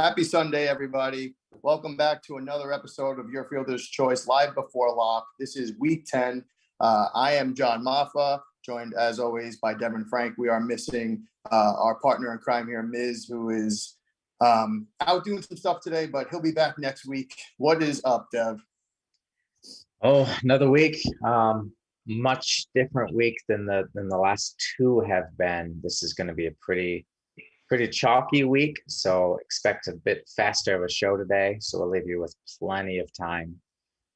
Happy Sunday, everybody. Welcome back to another episode of Your Fielder's Choice, live before lock. This is week 10. I am John Moffa, joined as always by Devin Frank. We are missing our partner in crime here, Miz, who is out doing some stuff today, but he'll be back next week. What is up, Dev? Oh, another week. Much different week than the last two have been. This is going to be a pretty chalky week, so expect a bit faster of a show today. So we'll leave you with plenty of time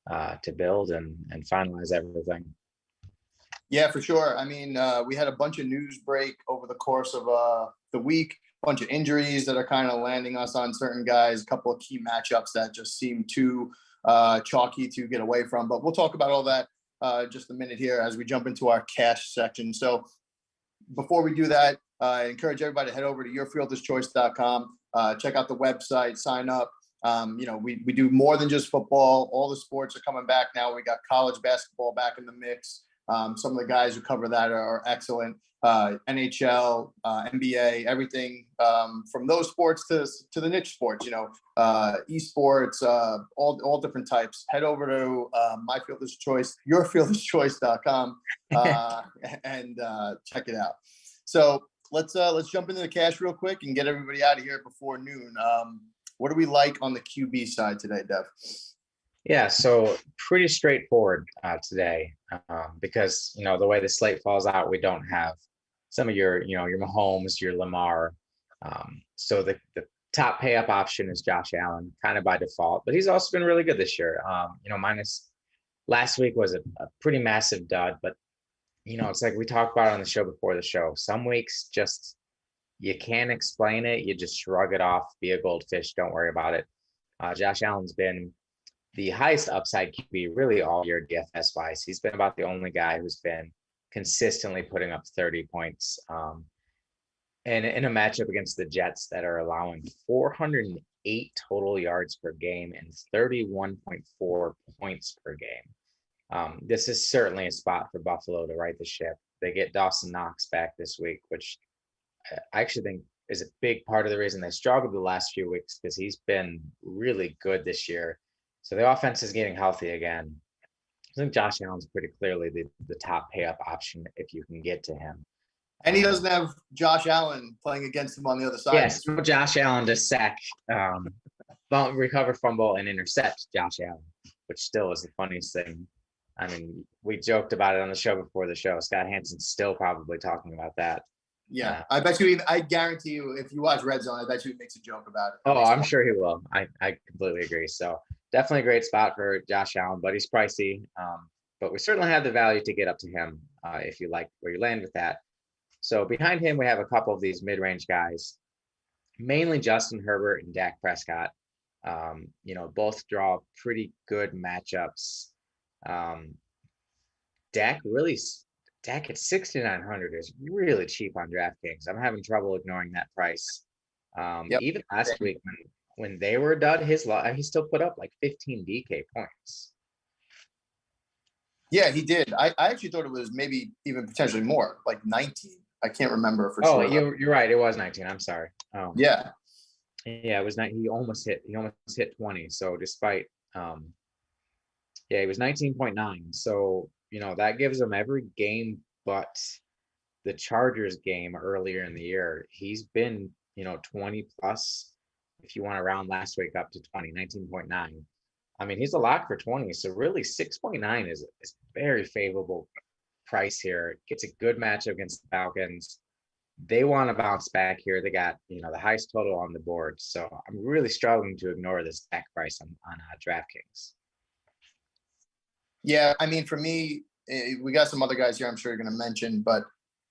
to build and finalize everything. Yeah, for sure. I mean, we had a bunch of news break over the course of the week, a bunch of injuries that are kind of landing us on certain guys, a couple of key matchups that just seem too chalky to get away from. But we'll talk about all that just a minute here as we jump into our cash section. So before we do that, I encourage everybody to head over to yourfielderschoice.com, check out the website, sign up. We do more than just football. All the sports are coming back now. We got college basketball back in the mix. Some of the guys who cover that are excellent. NHL, NBA, everything from those sports to the niche sports, esports, all different types. Head over to My Fielder's Choice, yourfielderschoice.com, and check it out. So let's jump into the cash real quick and get everybody out of here before noon. What do we like on the QB side today, Dev? Yeah, so pretty straightforward today because, the way the slate falls out, we don't have some of your Mahomes, your Lamar. So the top pay up option is Josh Allen, kind of by default, but he's also been really good this year. Minus last week was a pretty massive dud, but it's like we talked about on the show before the show. Some weeks just you can't explain it. You just shrug it off, be a goldfish, don't worry about it. Josh Allen's been the highest upside QB really all year DFS wise. He's been about the only guy who's been consistently putting up 30 points. And in a matchup against the Jets that are allowing 408 total yards per game and 31.4 points per game. This is certainly a spot for Buffalo to right the ship. They get Dawson Knox back this week, which I actually think is a big part of the reason they struggled the last few weeks because he's been really good this year. So the offense is getting healthy again. I think Josh Allen's pretty clearly the top pay up option if you can get to him. And he doesn't have Josh Allen playing against him on the other side. Yes, Josh Allen to sack, recover, fumble, and intercept Josh Allen, which still is the funniest thing. I mean, we joked about it on the show before the show. Scott Hansen's still probably talking about that. Yeah, I guarantee you, if you watch Red Zone, I bet you he makes a joke about it. Oh, I'm sure he will. I completely agree. So definitely a great spot for Josh Allen, but he's pricey. But we certainly have the value to get up to him if you like where you land with that. So behind him, we have a couple of these mid-range guys, mainly Justin Herbert and Dak Prescott. Both draw pretty good matchups. Dak at 6,900 is really cheap on DraftKings. I'm having trouble ignoring that price. Even last week when they were dud, he still put up like 15 DK points. Yeah, he did. I actually thought it was maybe even potentially more, like 19. I can't remember for sure. Oh, you're right. It was 19. I'm sorry. Yeah, it was 19. He almost hit 20. So despite, he was 19.9. So that gives him every game but the Chargers game earlier in the year. He's been 20 plus. If you want to round last week up to 20, 19.9. I mean, he's a lock for 20. So really 6.9 is very favorable price here. Gets a good matchup against the Falcons. They want to bounce back here. They got, the highest total on the board. So I'm really struggling to ignore this back price on DraftKings. Yeah, I mean, for me, we got some other guys here I'm sure you're going to mention, but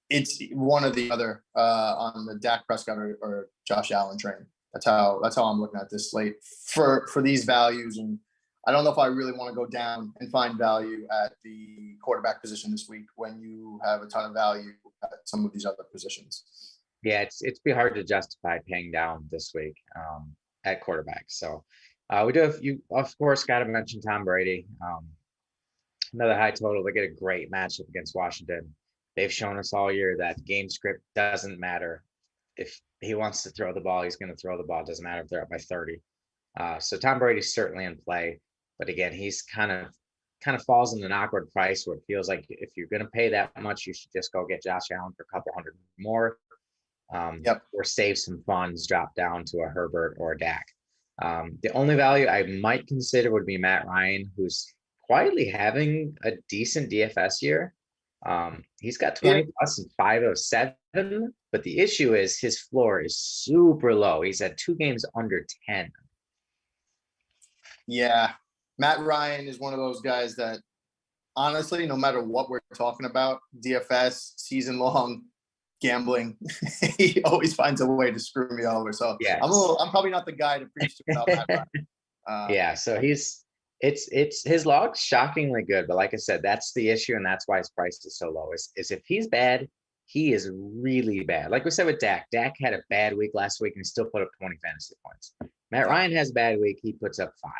it's one or the other on the Dak Prescott or Josh Allen train. That's how I'm looking at this slate for these values. And I don't know if I really want to go down and find value at the quarterback position this week when you have a ton of value at some of these other positions. Yeah, it's be hard to justify paying down this week at quarterback. So we do have, you of course got to mention Tom Brady. Another high total. They get a great matchup against Washington. They've shown us all year that game script doesn't matter. if he wants to throw the ball, he's going to throw the ball. It doesn't matter if they're up by 30. So Tom Brady's certainly in play, but again, he's kind of falls in an awkward price where it feels like if you're going to pay that much, you should just go get Josh Allen for a couple hundred more, or save some funds, drop down to a Herbert or a Dak. The only value I might consider would be Matt Ryan, who's quietly having a decent DFS year. He's got 20 plus and 5 of 7, but the issue is his floor is super low. He's had 2 games under 10. Yeah. Matt Ryan is one of those guys that honestly, no matter what we're talking about, DFS, season long, gambling, he always finds a way to screw me over. So yeah, I'm probably not the guy to preach to about Matt Ryan. Yeah, so it's his log's shockingly good, but like I said, that's the issue, and that's why his price is so low. Is if he's bad, he is really bad. Like we said with Dak, Dak had a bad week last week and he still put up 20 fantasy points. Matt Ryan has a bad week, he puts up 5.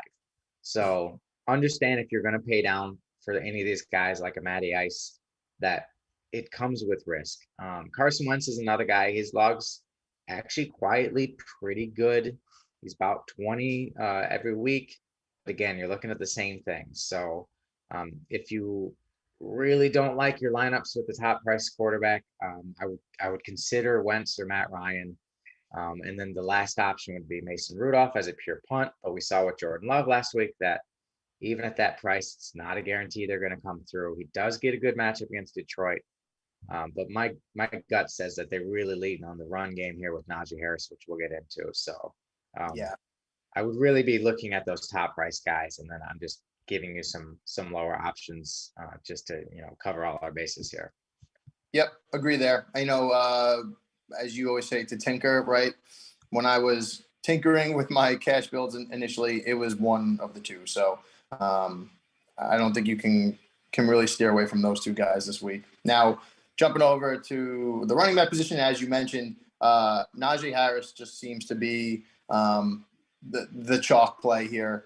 So understand if you're going to pay down for any of these guys like a Matty Ice, that it comes with risk. Carson Wentz is another guy. His log's actually quietly pretty good. He's about 20 every week. Again, you're looking at the same thing. So if you really don't like your lineups with the top price quarterback, I would consider Wentz or Matt Ryan. And then the last option would be Mason Rudolph as a pure punt. But we saw with Jordan Love last week that even at that price, it's not a guarantee they're going to come through. He does get a good matchup against Detroit. But my gut says that they're really leading on the run game here with Najee Harris, which we'll get into. So I would really be looking at those top price guys, and then I'm just giving you some lower options just to cover all our bases here. Yep, agree there. I know, as you always say, to tinker, right? When I was tinkering with my cash builds initially, it was one of the two. So I don't think you can really steer away from those 2 guys this week. Now, jumping over to the running back position, as you mentioned, Najee Harris just seems to be the chalk play here,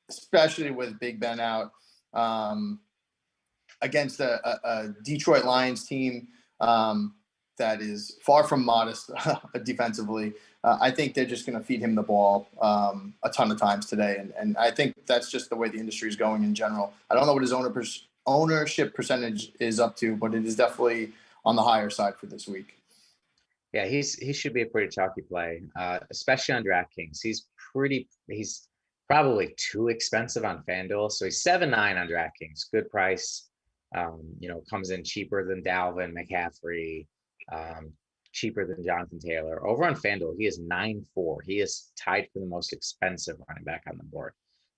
especially with Big Ben out against a Detroit Lions team that is far from modest defensively. I think they're just going to feed him the ball a ton of times today. And I think that's just the way the industry is going in general. I don't know what his ownership percentage is up to, but it is definitely on the higher side for this week. Yeah, he should be a pretty chalky play, especially on DraftKings. He's probably too expensive on FanDuel. So he's 7.9 on DraftKings, good price. Comes in cheaper than Dalvin, McCaffrey, cheaper than Jonathan Taylor. Over on FanDuel, he is 9.4. He is tied for the most expensive running back on the board.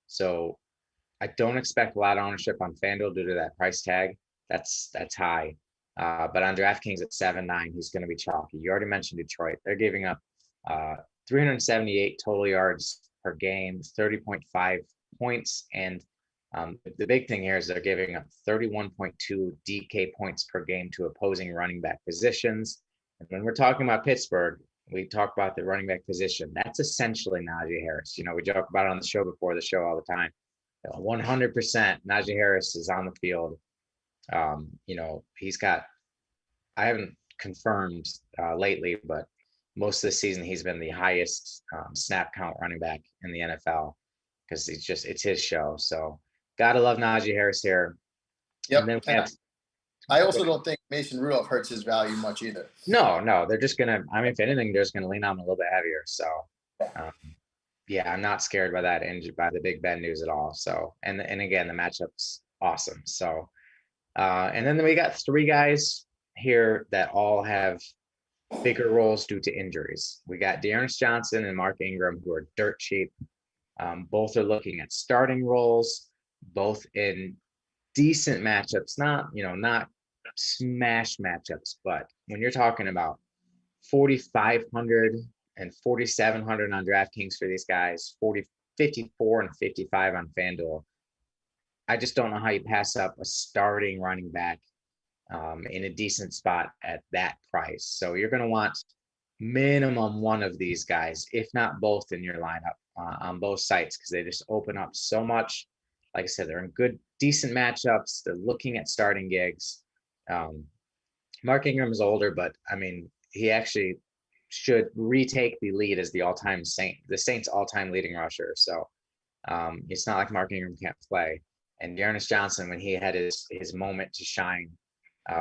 So I don't expect a lot of ownership on FanDuel due to that price tag. That's high. But on DraftKings at 7.9, he's going to be chalky. You already mentioned Detroit. They're giving up 378 total yards per game, 30.5 points. And the big thing here is they're giving up 31.2 DK points per game to opposing running back positions. And when we're talking about Pittsburgh, we talk about the running back position. That's essentially Najee Harris. We joke about it on the show before the show all the time. 100% Najee Harris is on the field. He's got, I haven't confirmed lately, but most of the season he's been the highest snap count running back in the NFL because it's his show. So gotta love Najee Harris here. Yep. And I also don't think Mason Rudolph hurts his value much either. No, they're just gonna. If anything, they're just gonna lean on him a little bit heavier. So, I'm not scared by that and by the Big Ben news at all. So, and again, the matchup's awesome. So, and then we got 3 guys here that all have bigger roles due to injuries. We got Dearness Johnson and Mark Ingram, who are dirt cheap. Both are looking at starting roles, both in decent matchups, not smash matchups, but when you're talking about 4,500 and 4,700 on DraftKings for these guys, 54 and 55 on FanDuel, I just don't know how you pass up a starting running back in a decent spot at that price. So you're going to want minimum one of these guys, if not both, in your lineup on both sites, because they just open up so much. Like I said, they're in good, decent matchups. They're looking at starting gigs. Mark Ingram is older, but he actually should retake the lead as the Saints all-time leading rusher. So it's not like Mark Ingram can't play. And Dearness Johnson, when he had his moment to shine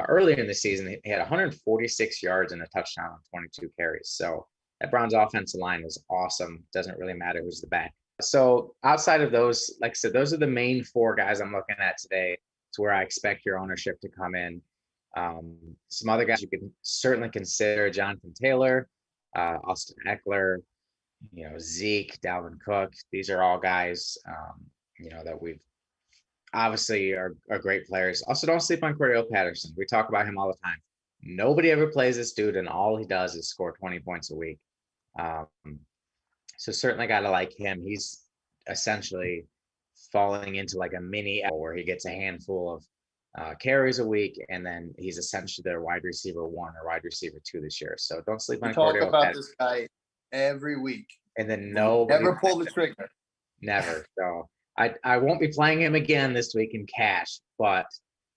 earlier in the season, he had 146 yards and a touchdown on 22 carries. So that Browns offensive line is awesome. Doesn't really matter who's the back. So outside of those, like I said, those are the main 4 guys I'm looking at today. It's where I expect your ownership to come in. Some other guys you can certainly consider: Jonathan Taylor, Austin Eckler, Zeke, Dalvin Cook. These are all guys, that we've obviously are great players. Also, don't sleep on Cordell Patterson. We talk about him all the time. Nobody ever plays this dude, and all he does is score 20 points a week. So certainly got to like him. He's essentially falling into like a mini where he gets a handful of carries a week, and then he's essentially their wide receiver 1 or wide receiver 2 this year. So don't sleep on Cordell. We talk about this guy every week, and then never pull the trigger. Never. So I won't be playing him again this week in cash, but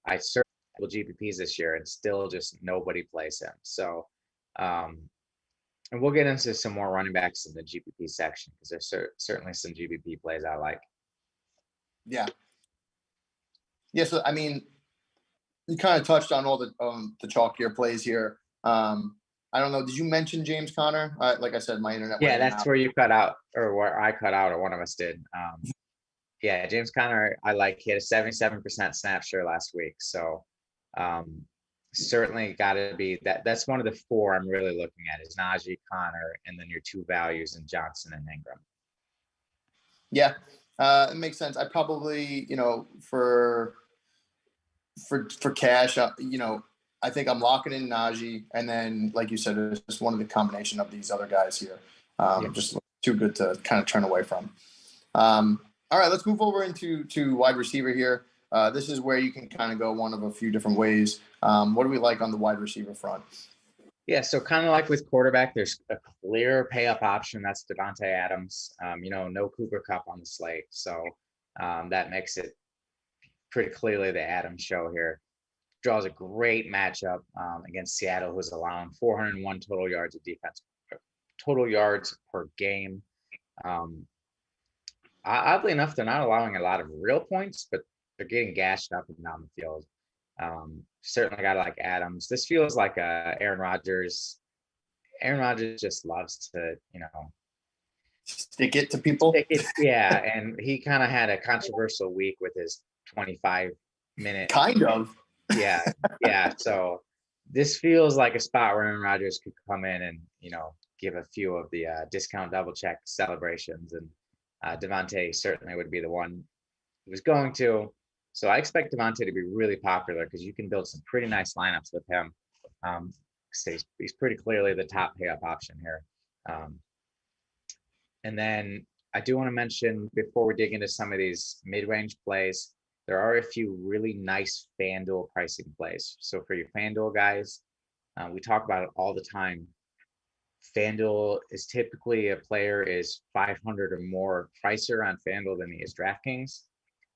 I certainly will GPPs this year, and still just nobody plays him. So and we'll get into some more running backs in the GPP section, because there's certainly some GPP plays I like. Yeah. Yeah. So, I mean, you kind of touched on all the chalkier plays here. I don't know. Did you mention James Conner? Like I said, my internet. Yeah, that's where you cut out, or where I cut out, or one of us did. Yeah, James Conner, I like. He had a 77% snap share last week. So certainly got to be that's one of the 4 I'm really looking at is Najee, Conner, and then your 2 values in Johnson and Ingram. Yeah, it makes sense. I probably, for cash, I think I'm locking in Najee, and then, like you said, it's just one of the combination of these other guys here. Just too good to kind of turn away from. All right, let's move over into wide receiver here. This is where you can kind of go one of a few different ways. What do we like on the wide receiver front? Yeah, so kind of like with quarterback, there's a clear pay-up option. That's Devontae Adams. No Cooper Kupp on the slate. So that makes it pretty clearly the Adams show here. Draws a great matchup against Seattle, who's allowing 401 total yards of defense, total yards per game. Oddly enough, they're not allowing a lot of real points, but they're getting gashed up and down the field. Certainly got to like Adams. This feels like Aaron Rodgers. Aaron Rodgers just loves to, stick it to people. Yeah, and he kind of had a controversial week with his 25-minute. Kind of. Yeah. So this feels like a spot where Aaron Rodgers could come in and, give a few of the discount double check celebrations, and Devontae certainly would be the one he was going to. So I expect Devontae to be really popular, because you can build some pretty nice lineups with him. He's pretty clearly the top pay-up option here. And then I do want to mention, before we dig into some of these mid-range plays, there are a few really nice FanDuel pricing plays. So for your FanDuel guys, we talk about it all the time. FanDuel is typically a player is 500 or more pricer on FanDuel than he is DraftKings.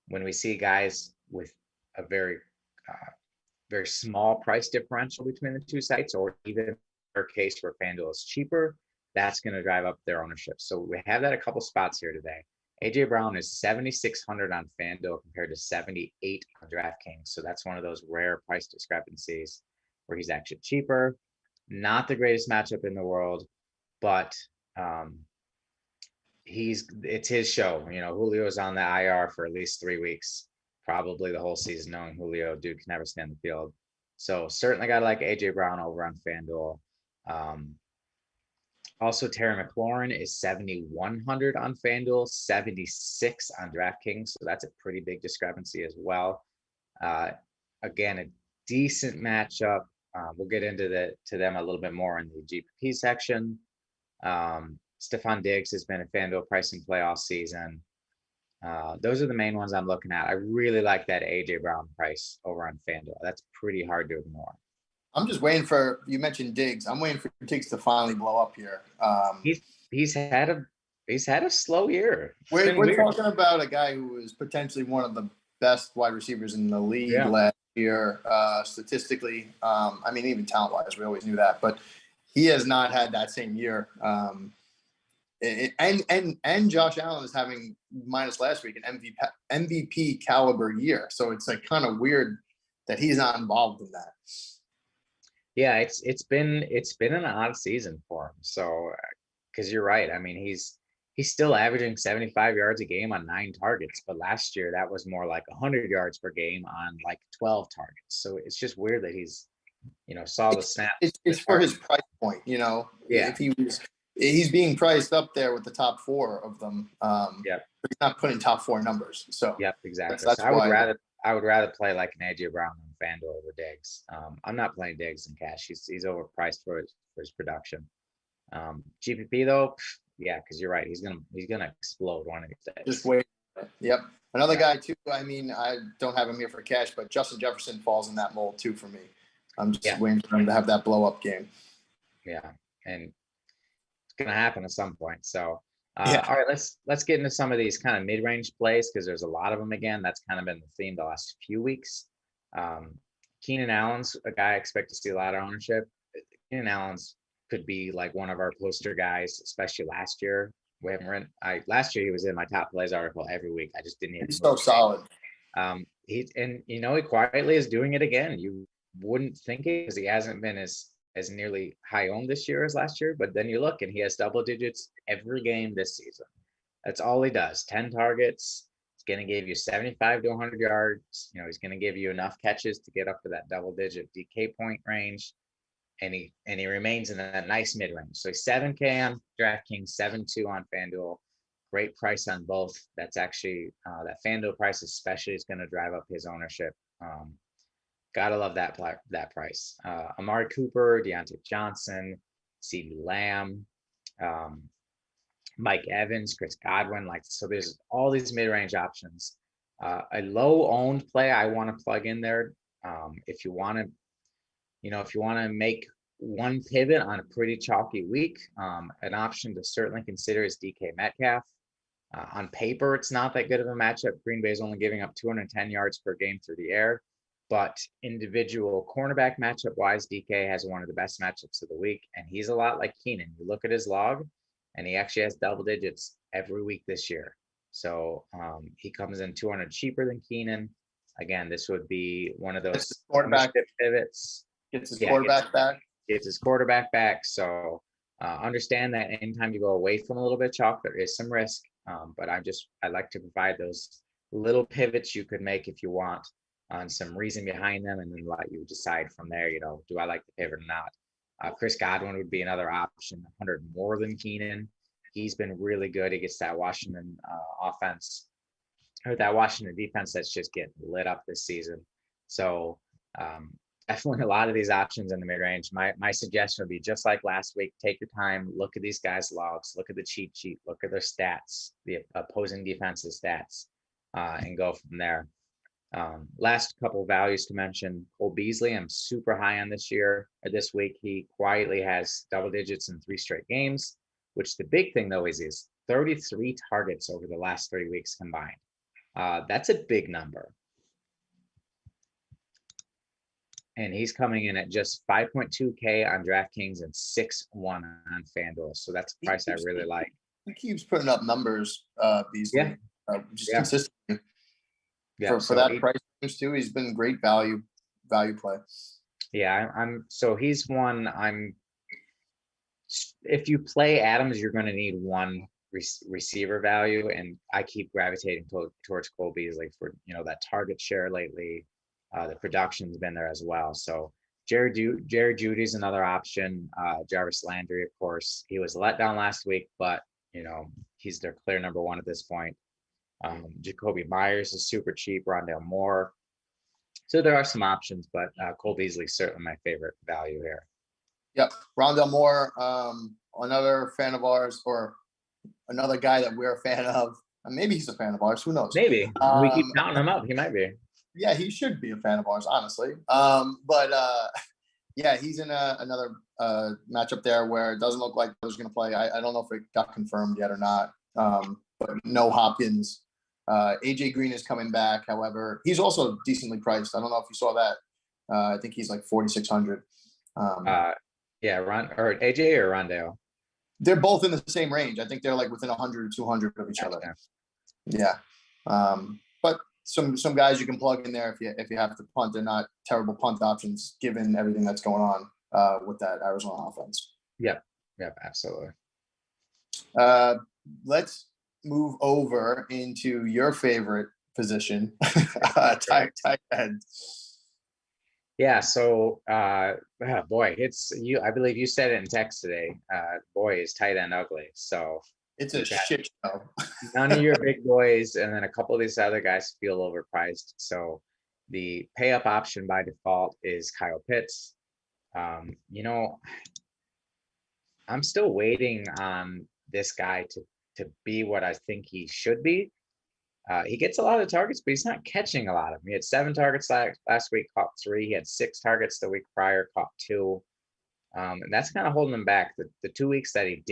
When we see guys with a very, very small price differential between the 2 sites, or even a case where FanDuel is cheaper, that's going to drive up their ownership. So we have that a couple spots here today. AJ Brown is 7,600 on FanDuel compared to 78 on DraftKings. So that's one of those rare price discrepancies where he's actually cheaper. Not the greatest matchup in the world, but it's his show. Julio's on the IR for at least 3 weeks, probably the whole season, knowing Julio, dude can never stand the field. So certainly got to like AJ Brown over on FanDuel. Also, Terry McLaurin is 7,100 on FanDuel, 76 on DraftKings. So that's a pretty big discrepancy as well. Again, a decent matchup. We'll get into them a little bit more in the GPP section. Stephon Diggs has been a FanDuel pricing play all season. Those are the main ones I'm looking at. I really like that AJ Brown price over on FanDuel. That's pretty hard to ignore. I'm just waiting for, you mentioned Diggs. I'm waiting for Diggs to finally blow up here. He's had a slow year. We're talking about a guy who is potentially one of the best wide receivers in the league last year, statistically. Even talent-wise, we always knew that. But he has not had that same year. And Josh Allen is having, minus last week, an MVP caliber year. So it's like kind of weird that he's not involved in that. Yeah, it's been an odd season for him. So, because you're right. I mean, he's still averaging 75 yards a game on 9 targets, but last year that was more like 100 yards per game on like 12 targets. So it's just weird that he's, saw the snap. It's for his price point, Yeah. If he's being priced up there with the top 4 of them. Yeah. But he's not putting top 4 numbers. So yep, exactly. That's so I why would rather play like an AJ Brown on FanDuel over Diggs. I'm not playing Diggs in cash. He's overpriced for his production. GPP though, yeah, because you're right. He's gonna explode one of these days. Just wait. Yep. Another guy too. I mean, I don't have him here for cash, but Justin Jefferson falls in that mold too for me. I'm just waiting for him to have that blow up game. Yeah, and it's gonna happen at some point. So, all right, let's get into some of these kind of mid-range plays because there's a lot of them. Again, that's kind of been the theme the last few weeks. Keenan Allen's a guy I expect to see a lot of ownership. Keenan Allen's could be like one of our poster guys, especially last year. We haven't last year he was in my top plays article every week. I just didn't even. He's so solid. He quietly is doing it again. You wouldn't think it because he hasn't been as nearly high owned this year as last year, but then you look and he has double digits every game this season. That's all he does. 10 targets. He's going to give you 75 to 100 yards. He's going to give you enough catches to get up to that double digit DK point range. And he remains in that nice mid range. So he's 7K on DraftKings, 7.2 on FanDuel. Great price on both. That's actually that FanDuel price especially is going to drive up his ownership. Gotta love that price. Amari Cooper, Deontay Johnson, CeeDee Lamb, Mike Evans, Chris Godwin. So there's all these mid range options. A low owned play I want to plug in there. If you want to make one pivot on a pretty chalky week, an option to certainly consider is DK Metcalf. On paper, it's not that good of a matchup. Green Bay is only giving up 210 yards per game through the air, but individual cornerback matchup wise, DK has one of the best matchups of the week, and he's a lot like Keenan. You look at his log, and he actually has double digits every week this year. So he comes in 200 cheaper than Keenan. Again, this would be one of those quarterback pivots. Gets his quarterback back. Gets his quarterback back. So understand that anytime you go away from a little bit of chalk, there is some risk. But I like to provide those little pivots you could make if you want on some reason behind them, and then let you decide from there, do I like the pivot or not? Chris Godwin would be another option, 100 more than Keenan. He's been really good. He gets that Washington offense, or that Washington defense that's just getting lit up this season. So definitely a lot of these options in the mid-range. My suggestion would be just like last week, take your time, look at these guys' logs, look at the cheat sheet, look at their stats, the opposing defense's stats, and go from there. Last couple of values to mention, Cole Beasley, I'm super high on this week. He quietly has double digits in 3 straight games, which the big thing though is 33 targets over the last 3 weeks combined. That's a big number. And he's coming in at just 5.2K on DraftKings and 6.1 on FanDuel. So that's a price I really like. He keeps putting up numbers, Beasley, just consistently. Yeah, for that price range too, he's been great value play. Yeah, so he's one. If you play Adams, you're going to need one receiver value, and I keep gravitating towards Cole Beasley for that target share lately. The production's been there as well. So Jerry Jeudy's another option. Jarvis Landry, of course, he was let down last week, but he's their clear number 1 at this point. Jacoby Myers is super cheap. Rondale Moore. So there are some options, but Cole Beasley is certainly my favorite value here. Yep, Rondale Moore, another fan of ours, or another guy that we're a fan of. Maybe he's a fan of ours. Who knows? Maybe we keep counting him up. He might be. Yeah, he should be a fan of ours, honestly. Yeah, he's in another matchup there where it doesn't look like he's going to play. I don't know if it got confirmed yet or not. But no Hopkins. AJ Green is coming back. However, he's also decently priced. I don't know if you saw that. I think he's like 4,600. Yeah, or AJ or Rondale. They're both in the same range. I think they're like within 100 or 200 of each other. Yeah. But some guys you can plug in there if you have to punt. They're not terrible punt options given everything that's going on with that Arizona offense. Yep, absolutely. Let's move over into your favorite position, tight end. Yeah, so boy, it's you. I believe you said it in text today. Boy, is tight end ugly. So it's a shit show. None of your big boys, and then a couple of these other guys feel overpriced. So the pay up option by default is Kyle Pitts. You know, I'm still waiting on this guy to be what I think he should be. He gets a lot of targets, but he's not catching a lot of them. He had 7 targets last week, caught 3. He had 6 targets the week prior, caught 2. And that's kind of holding him back. The 2 weeks that he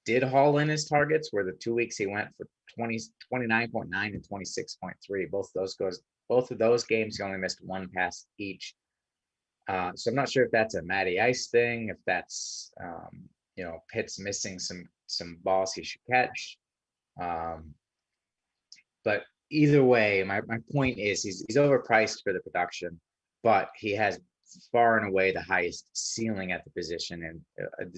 did haul in his targets were the 2 weeks he went for 29.9 and 26.3. Both of those games, he only missed 1 pass each. So I'm not sure if that's a Matty Ice thing, if that's Pitt's missing some balls he should catch. But either way, my point is he's overpriced for the production, but he has far and away the highest ceiling at the position and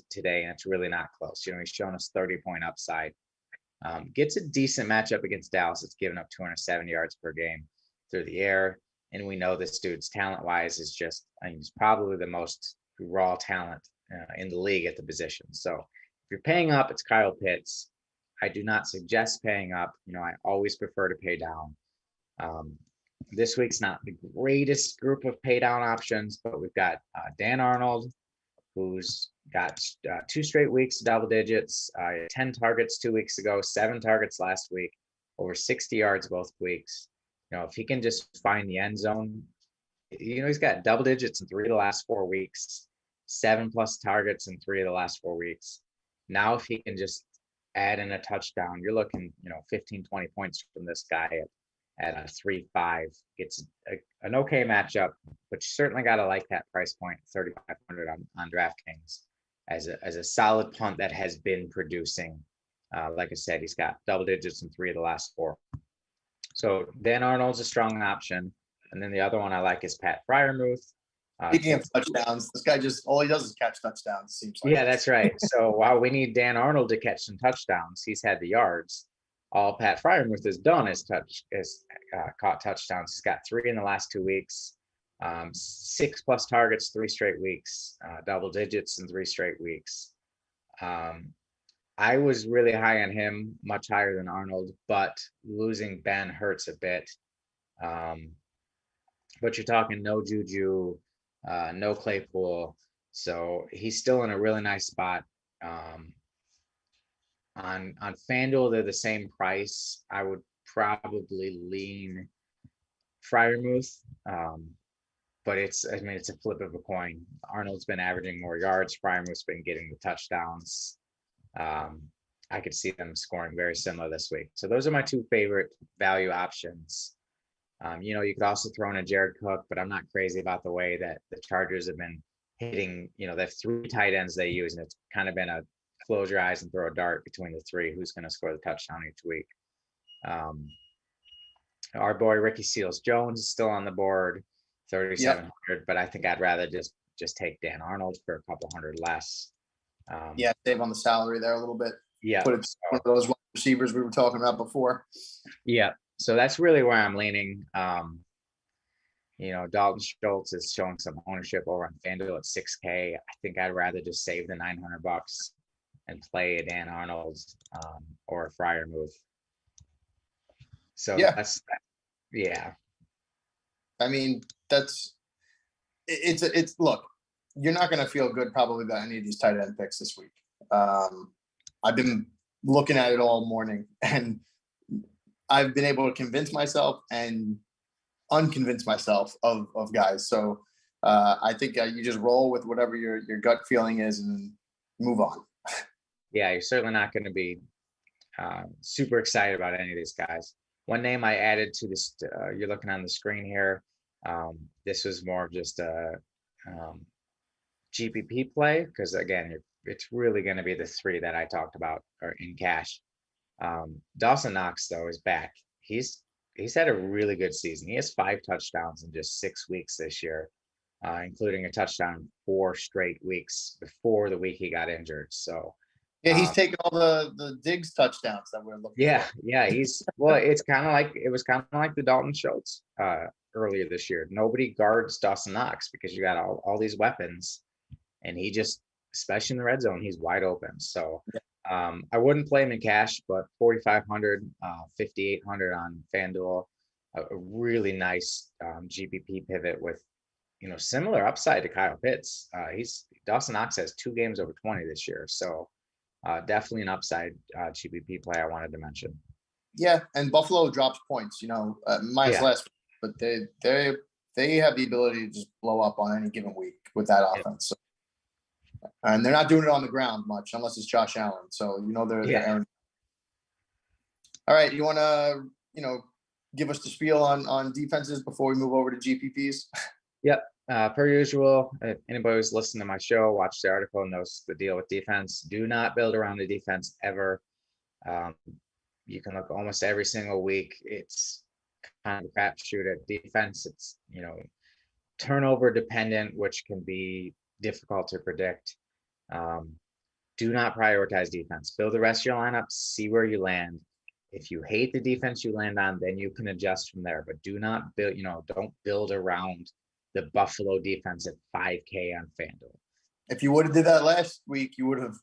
today, and it's really not close. He's shown us 30-point upside. Gets a decent matchup against Dallas. It's given up 207 yards per game through the air, and we know this dude's talent-wise is just, he's probably the most raw talent in the league at the position. So if you're paying up, it's Kyle Pitts. I do not suggest paying up. I always prefer to pay down. This week's not the greatest group of pay down options, but we've got Dan Arnold, who's got 2 straight weeks, double digits, 10 targets 2 weeks ago, 7 targets last week, over 60 yards both weeks. If he can just find the end zone, he's got double digits in 3 of the last 4 weeks, 7+ targets in 3 of the last 4 weeks. Now, if he can just add in a touchdown, you're looking, 15, 20 points from this guy at a 3.5. It's an okay matchup, but you certainly got to like that price point, 3,500 on DraftKings as a solid punt that has been producing. Like I said, he's got double digits in 3 of the last 4. So Dan Arnold's a strong option. And then the other one I like is Pat Freiermuth. Speaking of touchdowns, this guy all he does is catch touchdowns, seems like. Yeah, that's right. So while we need Dan Arnold to catch some touchdowns, he's had the yards. All Pat Freiermuth has done is caught touchdowns. He's got 3 in the last 2 weeks, 6+ targets 3 straight weeks, double digits in 3 straight weeks. I was really high on him, much higher than Arnold, but losing Ben hurts a bit. But you're talking no Juju, no Claypool, so he's still in a really nice spot. On FanDuel, they're the same price. I would probably lean Freiermuth, but it's a flip of a coin. Arnold's been averaging more yards. Freiermuth's been getting the touchdowns. I could see them scoring very similar this week. So those are my 2 favorite value options. You could also throw in a Jared Cook, but I'm not crazy about the way that the Chargers have been hitting. They have 3 tight ends they use, and it's kind of been a close your eyes and throw a dart between the 3. Who's going to score the touchdown each week? Our boy Ricky Seals-Jones is still on the board, 3,700, yep. But I think I'd rather just take Dan Arnold for a couple hundred less. Save on the salary there a little bit. Yeah, put it one of those receivers we were talking about before. Yeah, so that's really where I'm leaning. Dalton Schultz is showing some ownership over on FanDuel at 6K. I think I'd rather just save the $900 and play a Dan Arnold or a Freiermuth. So that's. I mean, it's look, you're not going to feel good probably about any of these tight end picks this week. I've been looking at it all morning, and I've been able to convince myself and unconvince myself of guys. So I think you just roll with whatever your gut feeling is and move on. Yeah, you're certainly not going to be super excited about any of these guys. One name I added to this, you're looking on the screen here. This was more of just a GPP play, because again, it's really going to be the three that I talked about or in cash. Dawson Knox though is back. He's had a really good season. He has 5 touchdowns in just 6 weeks this year, including a touchdown 4 straight weeks before the week he got injured. So Yeah, he's taking all the Diggs touchdowns that we're looking yeah, for. yeah, well, it was kind of like the Dalton Schultz earlier this year. Nobody guards Dawson Knox because you got all these weapons, and he just, especially in the red zone, he's wide open. So I wouldn't play him in cash, but 4,500, 5,800 on FanDuel, a really nice GPP pivot with similar upside to Kyle Pitts. Dawson Knox has 2 games over 20 this year, so definitely an upside GPP play I wanted to mention. Yeah, and Buffalo drops points, minus Yeah. last, but they have the ability to just blow up on any given week with that offense. So, and they're not doing it on the ground much unless it's Josh Allen. So they're all right. You want to give us the spiel on defenses before we move over to GPPs? Yep. Per usual, if anybody who's listened to my show, watched the article, knows the deal with defense. Do not build around the defense ever. You can look almost every single week. It's kind of a crapshoot at defense. It's turnover dependent, which can be difficult to predict. Do not prioritize defense. Build the rest of your lineup. See where you land. If you hate the defense you land on, then you can adjust from there. But do not build. Don't build around the Buffalo defense at 5K on FanDuel. If you would have did that last week, you would have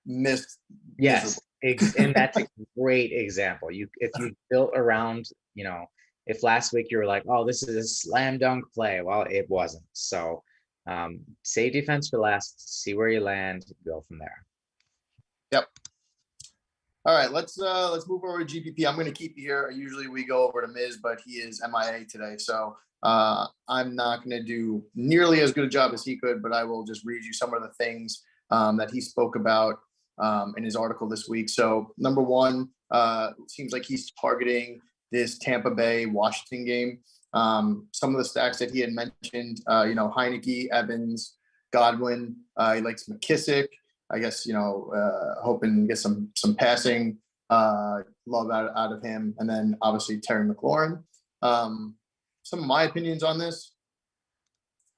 missed. Yes, and that's a great example. If you built around, if last week you were like, oh, this is a slam dunk play, well, it wasn't. So save defense for last, see where you land, go from there. Yep. All right, let's move over to GPP. I'm going to keep you here. Usually we go over to Miz, but he is MIA today, so I'm not going to do nearly as good a job as he could, but I will just read you some of the things that he spoke about in his article this week. So number one, it seems like he's targeting this Tampa Bay Washington game. Some of the stacks that he had mentioned, Heineke, Evans, Godwin. He likes McKissick. I guess, hoping to get some passing love out of him. And then obviously Terry McLaurin. Some of my opinions on this,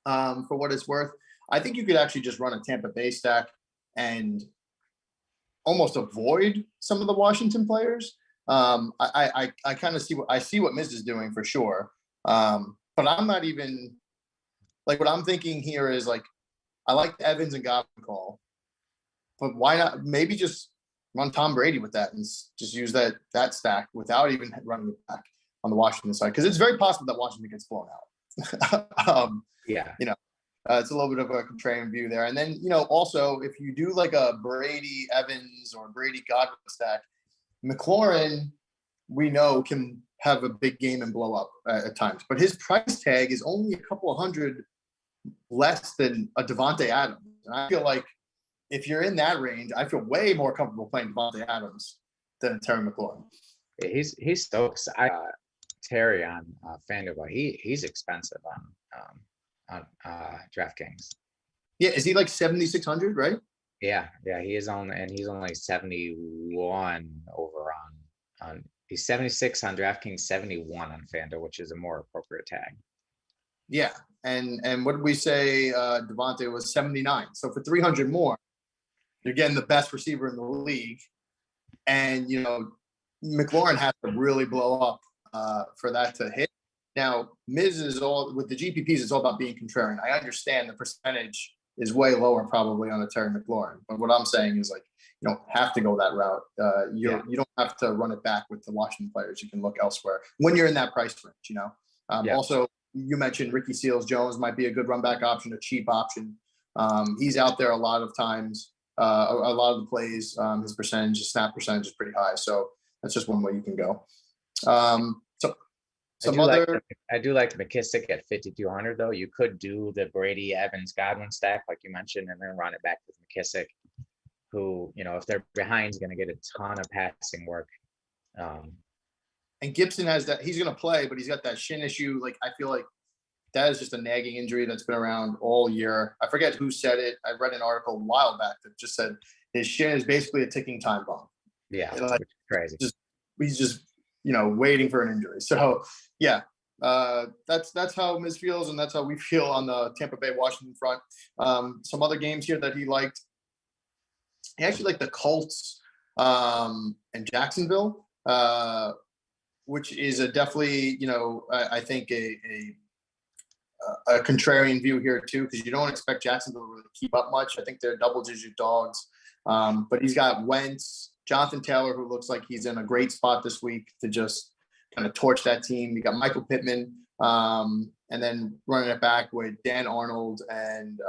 for what it's worth, I think you could actually just run a Tampa Bay stack and almost avoid some of the Washington players. I kind of see what Miz is doing for sure. But I'm not even like, what I'm thinking here is like, I like the Evans and Godwin call, but why not maybe just run Tom Brady with that and just use that stack without even running it back on the Washington side, because it's very possible that Washington gets blown out. It's a little bit of a contrarian view there. And then, also if you do like a Brady Evans or Brady Godwin stack, McLaurin, we know, can have a big game and blow up at times, but his price tag is only a couple of hundred less than a Devontae Adams. And I feel like if you're in that range, I feel way more comfortable playing Devontae Adams than Terry McLaurin. He's so excited. Terry on FanDuel, he's expensive on DraftKings. Yeah, is he like 7,600, right? Yeah, he's only 71 over on he's 76 on DraftKings, 71 on FanDuel, which is a more appropriate tag. Yeah, and what did we say? Devontae was 79. So for 300 more, you're getting the best receiver in the league, and McLaurin has to really blow up for that to hit. Now, Miz is all with the GPPs. It's all about being contrarian. I understand the percentage is way lower probably on a Terry McLaurin, but what I'm saying is like you don't have to go that route. You don't have to run it back with the Washington players. You can look elsewhere when you're in that price range. Also, you mentioned Ricky Seals-Jones might be a good run back option, a cheap option. He's out there a lot of times. A lot of the plays, his snap percentage is pretty high. So that's just one way you can go. I do like McKissick at 5,200 though. You could do the Brady Evans Godwin stack like you mentioned, and then run it back with McKissick, who if they're behind is going to get a ton of passing work. And Gibson has that. He's going to play, but he's got that shin issue. Like I feel like that is just a nagging injury that's been around all year. I forget who said it. I read an article a while back that just said his shin is basically a ticking time bomb. Yeah, Like, which is crazy. He's just waiting for an injury. So yeah, that's how Miz feels, and that's how we feel on the Tampa Bay Washington front. Some other games here that he liked. He actually liked the Colts and Jacksonville, which is a definitely I think a contrarian view here too, because you don't expect Jacksonville to really keep up much. I think they're double-digit dogs, but he's got Wentz, Jonathan Taylor, who looks like he's in a great spot this week to just kind of torch that team. You got Michael Pittman, and then running it back with Dan Arnold and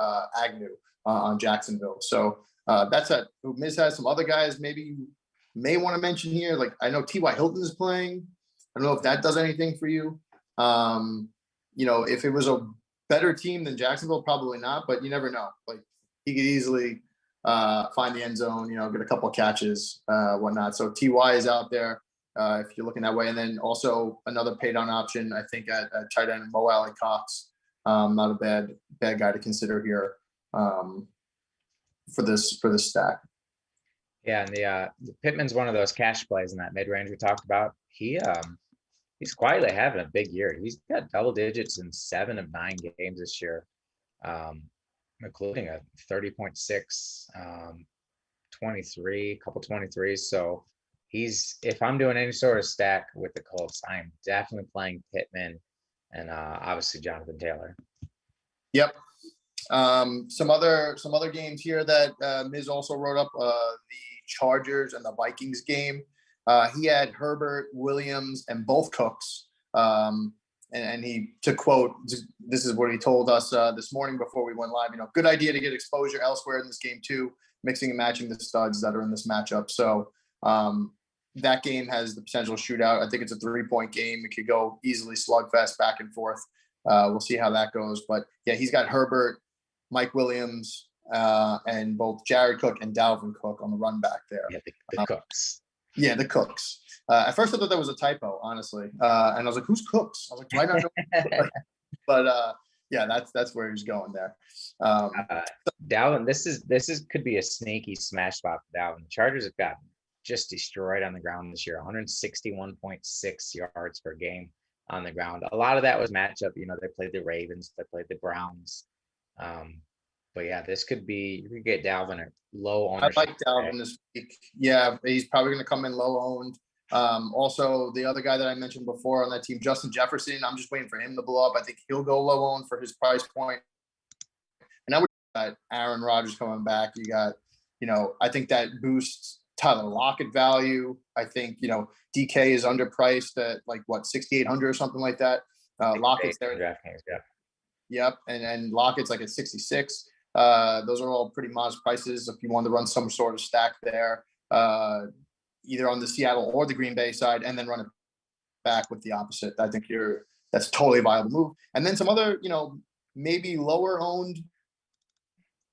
Agnew on Jacksonville. So that's it. Miz has some other guys maybe you may want to mention here. Like I know T.Y. Hilton is playing. I don't know if that does anything for you. If it was a better team than Jacksonville, probably not, but you never know. Like he could easily find the end zone, get a couple of catches, whatnot. So Ty is out there if you're looking that way. And then also another paid on option, I think at tight end, Mo Alley Cox. Not a bad guy to consider here for this stack. Yeah, and the Pittman's one of those cash plays in that mid range we talked about. He's quietly having a big year. He's got double digits in 7 of 9 games this year, including a 30.6, 23, couple 23s. So if I'm doing any sort of stack with the Colts, I'm definitely playing Pittman and obviously Jonathan Taylor. Yep. Some other games here that Miz also wrote up, the Chargers and the Vikings game. He had Herbert, Williams, and both Cooks. And he, to quote, this is what he told us this morning before we went live, good idea to get exposure elsewhere in this game too, mixing and matching the studs that are in this matchup. So that game has the potential shootout. I think it's a 3-point game. It could go easily slugfest back and forth. We'll see how that goes. But yeah, he's got Herbert, Mike Williams, and both Jared Cook and Dalvin Cook on the run back there. Yeah, the Cooks. Yeah, the Cooks. At first I thought that was a typo, honestly. And I was like, who's Cooks? I was like, do I not know? But yeah, that's where he's going there. Dalvin, this could be a sneaky smash spot for Dalvin. The Chargers have gotten just destroyed on the ground this year, 161.6 yards per game on the ground. A lot of that was matchup. They played the Ravens, they played the Browns. But yeah, this could be, you could get Dalvin at low ownership. I like Dalvin this week. Yeah, he's probably going to come in low owned. Also, the other guy that I mentioned before on that team, Justin Jefferson, I'm just waiting for him to blow up. I think he'll go low owned for his price point. And I would got Aaron Rodgers coming back. You got, I think that boosts Tyler Lockett value. I think, DK is underpriced at like what, 6,800 or something like that. Lockett's there. DraftKings, yeah. Yep. And Lockett's like at 66. Those are all pretty modest prices if you want to run some sort of stack there, either on the Seattle or the Green Bay side, and then run it back with the opposite. I think that's totally a viable move. And then some other, maybe lower owned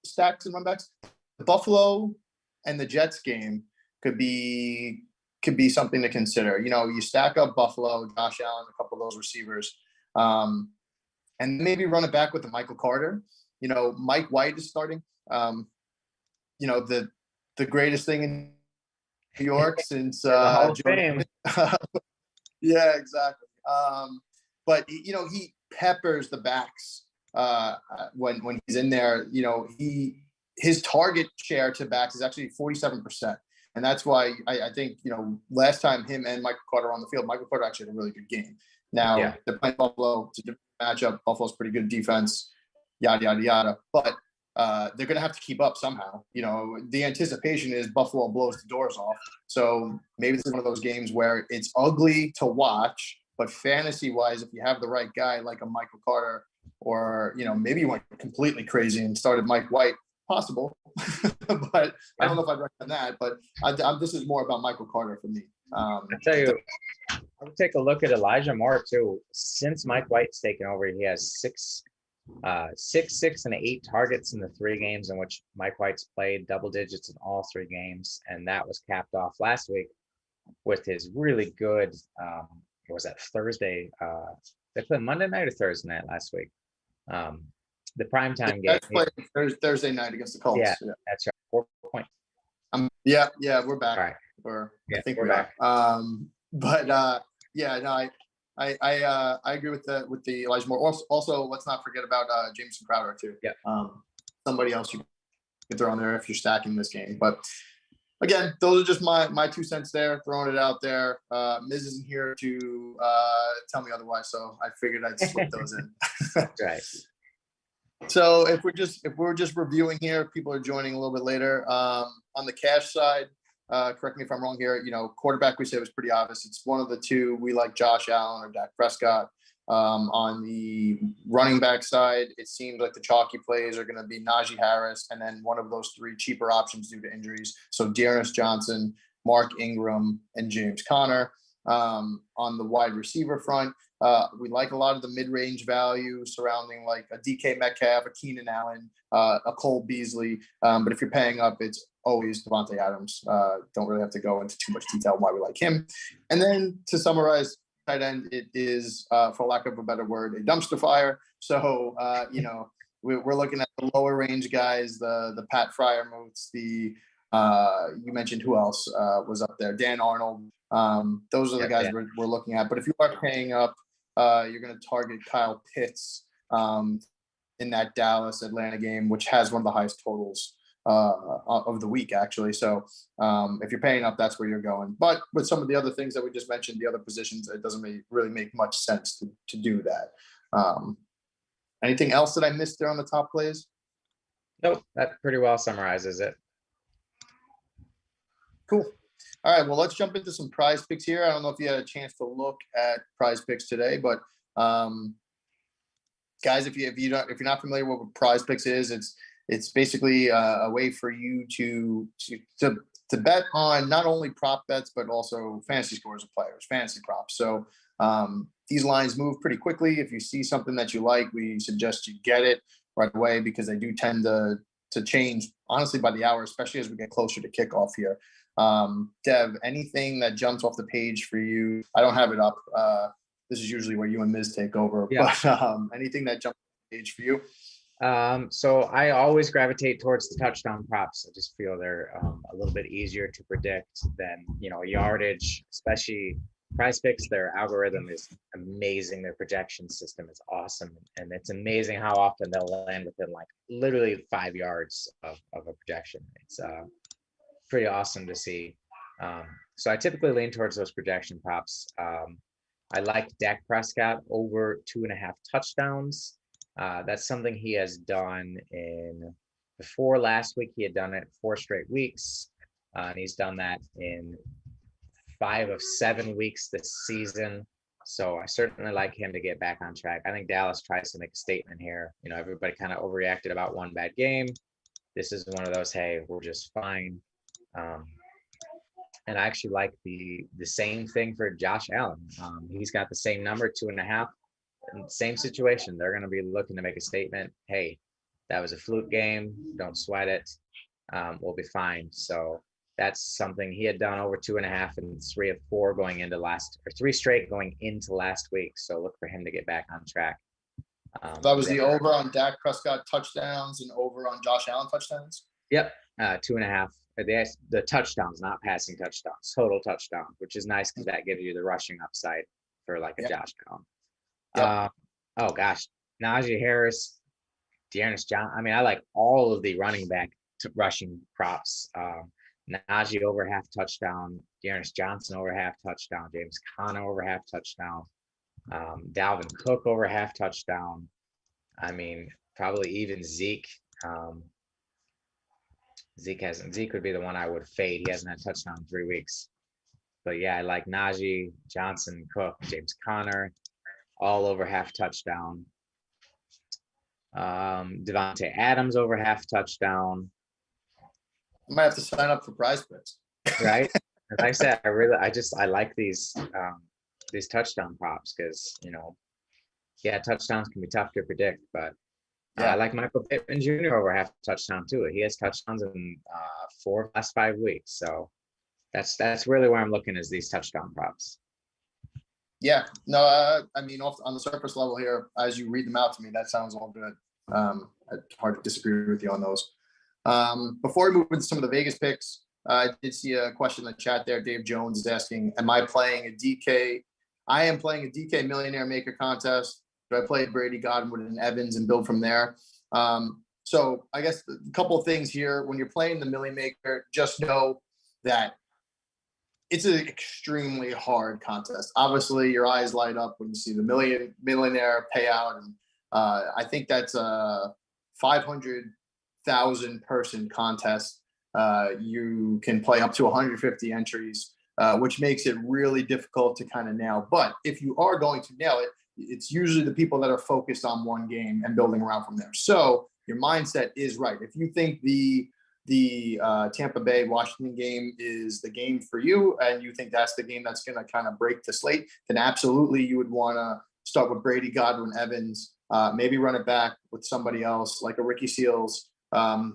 stacks and run backs. The Buffalo and the Jets game could be something to consider. You stack up Buffalo, Josh Allen, a couple of those receivers, and maybe run it back with the Michael Carter. Mike White is starting. The greatest thing in New York since Hall of Fame. Yeah, exactly. But he peppers the backs when he's in there. His target share to backs is actually 47%. And that's why I think, last time him and Michael Carter on the field, Michael Carter actually had a really good game. Now they're playing Buffalo. It's a different matchup. Buffalo's pretty good defense, yada, yada, yada. But they're going to have to keep up somehow. The anticipation is Buffalo blows the doors off. So maybe this is one of those games where it's ugly to watch, but fantasy-wise, if you have the right guy like a Michael Carter, or, maybe you went completely crazy and started Mike White, possible. But I don't know if I'd recommend that. But this is more about Michael Carter for me. I tell you, I would take a look at Elijah Moore too. Since Mike White's taken over, he has 6, 6, and 8 targets in the 3 games in which Mike White's played, double digits in all 3 games, and that was capped off last week with his really good. What was that Thursday? They played Monday night or Thursday night last week. The primetime game. That's playing Thursday night against the Colts. Yeah, that's right. 4 point. Yeah, we're back. All right. I think we're we back. are. But yeah, no, I agree with the Elijah Moore. Also, let's not forget about Jameson Crowder too. Yeah. Somebody else you can throw in there if you're stacking this game. But again, those are just my 2 cents there, throwing it out there. Miz isn't here to tell me otherwise, so I figured I'd slip those in. That's right. So if we're just reviewing here, people are joining a little bit later. On the cash side, correct me if I'm wrong here. Quarterback we said was pretty obvious. It's one of the two. We like Josh Allen or Dak Prescott. On the running back side, it seems like the chalky plays are going to be Najee Harris, and then one of those 3 cheaper options due to injuries. So Dearness Johnson, Mark Ingram, and James Conner. On the wide receiver front, we like a lot of the mid-range value surrounding like a DK Metcalf, a Keenan Allen, a Cole Beasley. But if you're paying up, it's always Devontae Adams. Don't really have to go into too much detail why we like him. And then to summarize, tight end, it is, for lack of a better word, a dumpster fire. So, we're looking at the lower range guys, the Pat Fryermuths, you mentioned who else was up there, Dan Arnold. Those are the guys we're looking at. But if you are paying up, you're going to target Kyle Pitts in that Dallas-Atlanta game, which has one of the highest totals of the week, actually. So if you're paying up, that's where you're going. But with some of the other things that we just mentioned, the other positions, it doesn't really make much sense to do that. Anything else that I missed there on the top plays? Nope, that pretty well summarizes it. Cool. All right, well, let's jump into some prize picks here. I don't know if you had a chance to look at prize picks today, but guys, if you're not familiar with what prize picks is, it's basically a way for you to bet on not only prop bets, but also fantasy scores of players, fantasy props. So these lines move pretty quickly. If you see something that you like, we suggest you get it right away because they do tend to change, honestly, by the hour, especially as we get closer to kickoff here. Dev, anything that jumps off the page for you? I don't have it up. This is usually where you and Miz take over, but anything that jumps off the page for you? So I always gravitate towards the touchdown props. I just feel they're a little bit easier to predict than, yardage, especially PrizePicks. Their algorithm is amazing. Their projection system is awesome. And it's amazing how often they'll land within like literally 5 yards of a projection. It's pretty awesome to see. So I typically lean towards those projection props. I like Dak Prescott over 2.5 touchdowns. That's something he has done before last week. He had done it 4 straight weeks. And he's done that in 5 of 7 weeks this season. So I certainly like him to get back on track. I think Dallas tries to make a statement here. Everybody kind of overreacted about one bad game. This is one of those, hey, we're just fine. And I actually like the same thing for Josh Allen. He's got the same number, 2.5. Same situation. They're going to be looking to make a statement. Hey, that was a fluke game. Don't sweat it. We'll be fine. So that's something he had done over 2.5 and 3 of 4 going into 3 straight going into last week. So look for him to get back on track. That was the over on Dak Prescott touchdowns and over on Josh Allen touchdowns. Yep, 2.5. The touchdowns, not passing touchdowns, total touchdowns, which is nice because that gives you the rushing upside for like a Josh Allen. Yep. Oh gosh, Najee Harris, Dearness Johnson. I like all of the running back rushing props. Najee over half touchdown, Dearness Johnson over half touchdown, James Conner over half touchdown, Dalvin Cook over half touchdown. Probably even Zeke. Zeke would be the one I would fade. He hasn't had a touchdown in 3 weeks. But yeah, I like Najee, Johnson, Cook, James Conner, all over half touchdown. Devontae Adams over half touchdown. I might have to sign up for PrizePicks. Right? As I said, I like these touchdown props because, touchdowns can be tough to predict, but I like Michael Pittman Jr. over half touchdown too. He has touchdowns in 4 of the last 5 weeks. So that's really where I'm looking is these touchdown props. Yeah, no, I mean, on the surface level here, as you read them out to me, that sounds all good. It's hard to disagree with you on those. Before we move into some of the Vegas picks, I did see a question in the chat there. Dave Jones is asking, am I playing a DK? I am playing a DK Millionaire Maker contest. Do I play Brady, Godwin, and Evans and build from there? So I guess a couple of things here. When you're playing the Millie Maker, just know that it's an extremely hard contest. Obviously, your eyes light up when you see the millionaire payout, and I think that's a 500,000 person contest. You can play up to 150 entries, which makes it really difficult to kind of nail. But if you are going to nail it, it's usually the people that are focused on one game and building around from there. So your mindset is right. If you think the Tampa Bay Washington game is the game for you, and you think that's the game that's going to kind of break the slate, then absolutely you would want to start with Brady, Godwin, Evans, maybe run it back with somebody else like a Ricky Seals,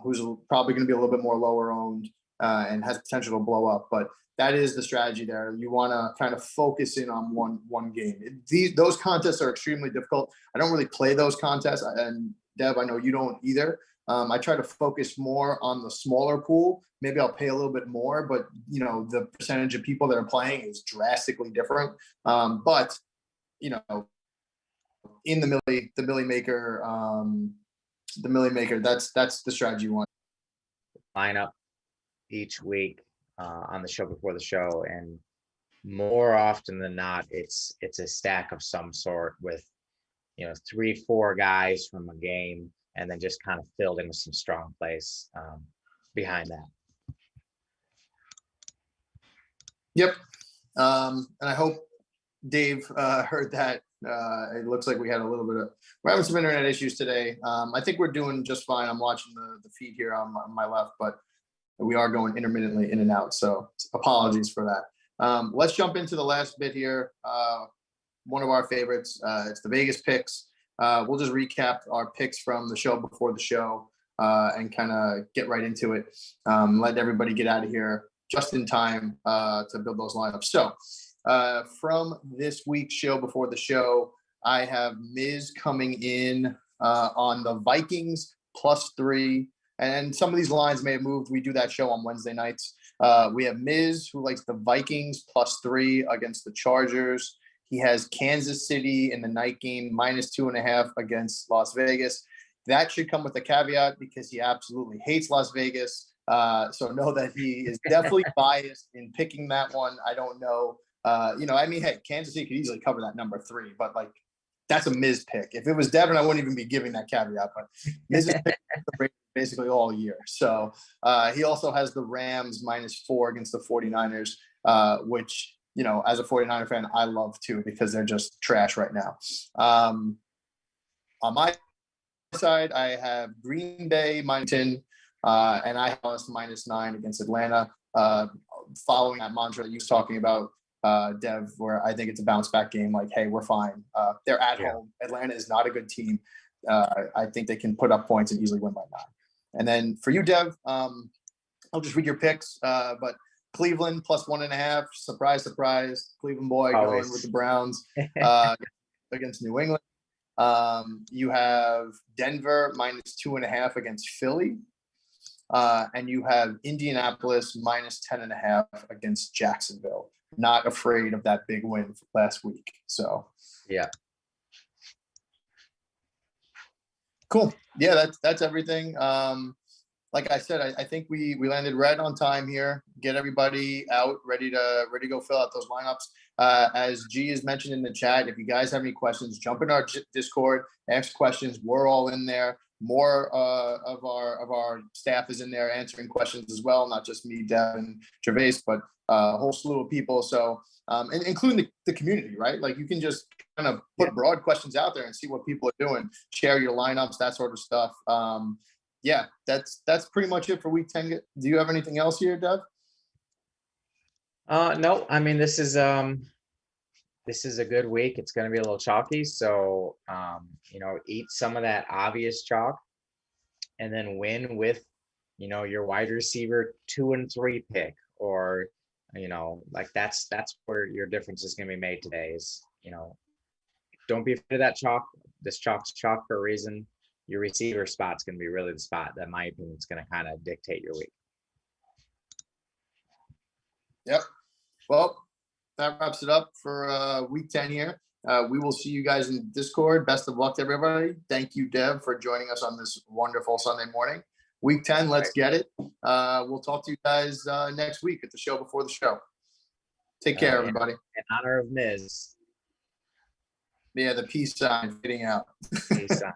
who's probably going to be a little bit more lower owned and has potential to blow up. But that is the strategy there. You want to kind of focus in on one game. Those contests are extremely difficult. I don't really play those contests, and Dev, I know you don't either. I try to focus more on the smaller pool. Maybe I'll pay a little bit more, but the percentage of people that are playing is drastically different. But in the Millie Maker, that's the strategy you want. Line up each week on the show before the show, and more often than not, it's a stack of some sort with 3-4 guys from a game, and then just kind of filled in with some strong plays behind that. Yep. And I hope Dave heard that. It looks like we're having some internet issues today. I think we're doing just fine. I'm watching the feed here on my left, but we are going intermittently in and out. So apologies for that. Let's jump into the last bit here. One of our favorites. It's the Vegas picks. We'll just recap our picks from the show before the show and kind of get right into it. Let everybody get out of here just in time to build those lineups. So from this week's show before the show, I have Miz coming in on the Vikings +3. And some of these lines may have moved. We do that show on Wednesday nights. We have Miz, who likes the Vikings +3 against the Chargers. He has Kansas City in the night game -2.5 against Las Vegas. That should come with a caveat because he absolutely hates Las Vegas. So know that he is definitely biased in picking that one. I don't know. Hey, Kansas City could easily cover that number 3, but that's a Miz pick. If it was Devin, I wouldn't even be giving that caveat, but Miz is picking basically all year. So he also has the Rams -4 against the 49ers, which, as a 49er fan, I love too, because they're just trash right now. On my side, I have Green Bay -10, and I have us -9 against Atlanta, following that mantra that you was talking about, Dev, where I think it's a bounce back game. Hey, we're fine. They're at home. Atlanta is not a good team. I think they can put up points and easily win by 9. And then for you, Dev, I'll just read your picks, but Cleveland +1.5. Surprise, surprise. Cleveland boy going with the Browns against New England. You have Denver -2.5 against Philly. And you have Indianapolis -10.5 against Jacksonville. Not afraid of that big win last week. So yeah. Cool. Yeah, that's everything. Like I said, I think we landed right on time here. Get everybody out ready to go fill out those lineups. As G is mentioned in the chat, if you guys have any questions, jump in our Discord, ask questions. We're all in there. More of our staff is in there answering questions as well, not just me, Devin, Gervais, but a whole slew of people. So, and including the community, right? You can just kind of put broad questions out there and see what people are doing, share your lineups, that sort of stuff. Yeah, that's pretty much it for week 10. Do you have anything else here, Dev? No, I mean, this is a good week. It's going to be a little chalky. So, eat some of that obvious chalk and then win with, your wide receiver 2 and 3 pick, or, that's where your difference is going to be made today is, don't be afraid of that chalk. This chalk's chalk for a reason. Your receiver spot's going to be really the spot that, in my opinion, is going to kind of dictate your week. Yep. Well, that wraps it up for week 10 here. We will see you guys in Discord. Best of luck to everybody. Thank you, Dev, for joining us on this wonderful Sunday morning. Week 10, let's get it. We'll talk to you guys next week at the show before the show. Take care, everybody. In honor of Miz. Yeah, the peace sign fading out. Peace sign.